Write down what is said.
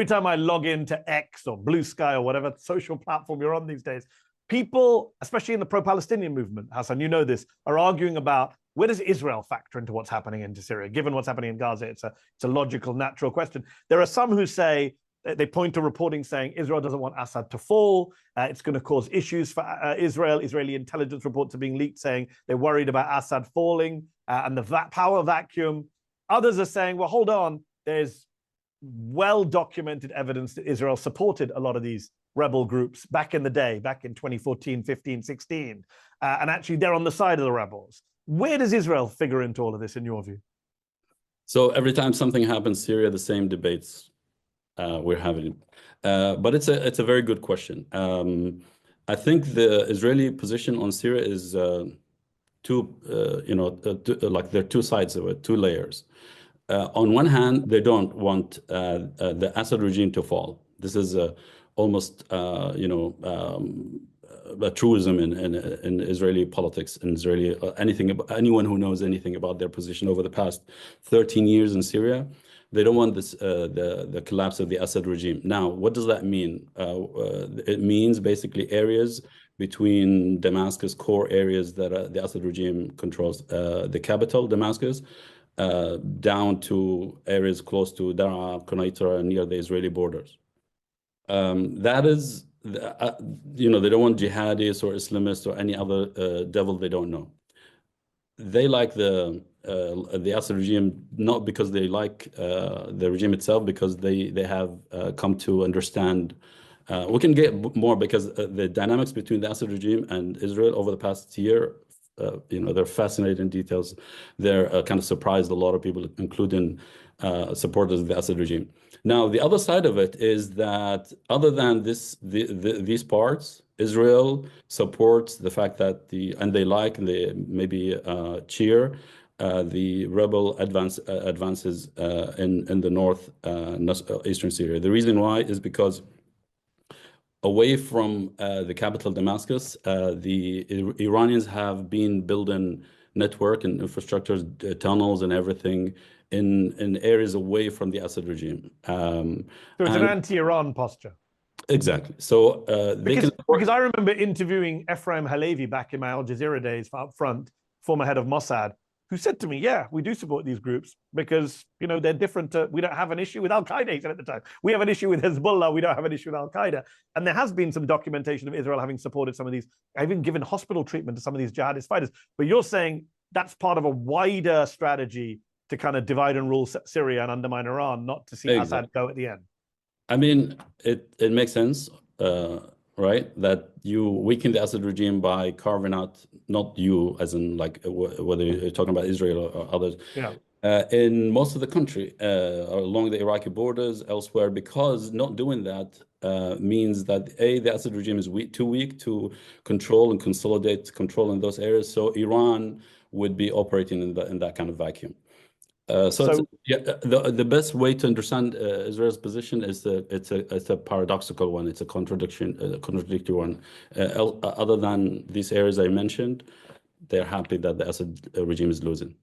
every time I log into X or Blue Sky or whatever social platform you're on these days, people, especially in the pro-Palestinian movement, Hassan, you know this, are arguing about where does Israel factor into what's happening into Syria? Given what's happening in Gaza, it's a logical, natural question. There are some who say, they point to reporting saying Israel doesn't want Assad to fall. It's going to cause issues for Israel. Israeli intelligence reports are being leaked saying they're worried about Assad falling and the power vacuum. Others are saying, well, hold on, there's well-documented evidence that Israel supported a lot of these rebel groups back in the day, back in 2014, 15, 16. And actually, they're on the side of the rebels. Where does Israel figure into all of this, in your view? So every time something happens, Syria, the same debates we're having. But it's a very good question. I think the Israeli position on Syria is like there are two sides of it, two layers. On one hand, they don't want the Assad regime to fall. This is almost, a truism in Israeli politics, in Israeli anyone who knows anything about their position over the past 13 years in Syria. They don't want this the collapse of the Assad regime. Now, what does that mean? It means basically areas between Damascus, core areas that the Assad regime controls, the capital, Damascus, down to areas close to Daraa, Konaitra, near the Israeli borders. That is, they don't want jihadis or Islamists or any other devil they don't know. They like the Assad regime, not because they like the regime itself, because they have come to understand. We can get more because the dynamics between the Assad regime and Israel over the past year, they're fascinating details. They're kind of surprised a lot of people, including supporters of the Assad regime. Now, the other side of it is that other than these parts, Israel supports the fact that and they maybe cheer the rebel advances in the north eastern Syria. The reason why is because away from the capital Damascus, the Iranians have been building network and infrastructures, tunnels and everything in areas away from the Assad regime. So it's an anti-Iran posture. Exactly. So because I remember interviewing Ephraim Halevi back in my Al Jazeera days up front, former head of Mossad, who said to me, yeah, we do support these groups because, they're different. We don't have an issue with Al-Qaeda, he said at the time. We have an issue with Hezbollah. We don't have an issue with Al-Qaeda. And there has been some documentation of Israel having supported some of these, even given hospital treatment to some of these jihadist fighters. But you're saying that's part of a wider strategy to kind of divide and rule Syria and undermine Iran, not to see Assad go at the end. I mean, it makes sense, right? That you weaken the Assad regime by carving out, not you, as in like whether you're talking about Israel or others, in most of the country, along the Iraqi borders, elsewhere, because not doing that means that the Assad regime is too weak to control and consolidate control in those areas. So Iran would be operating in that kind of vacuum. The best way to understand Israel's position is it's a paradoxical one. It's a contradictory one. Other than these areas I mentioned, they're happy that the Assad regime is losing.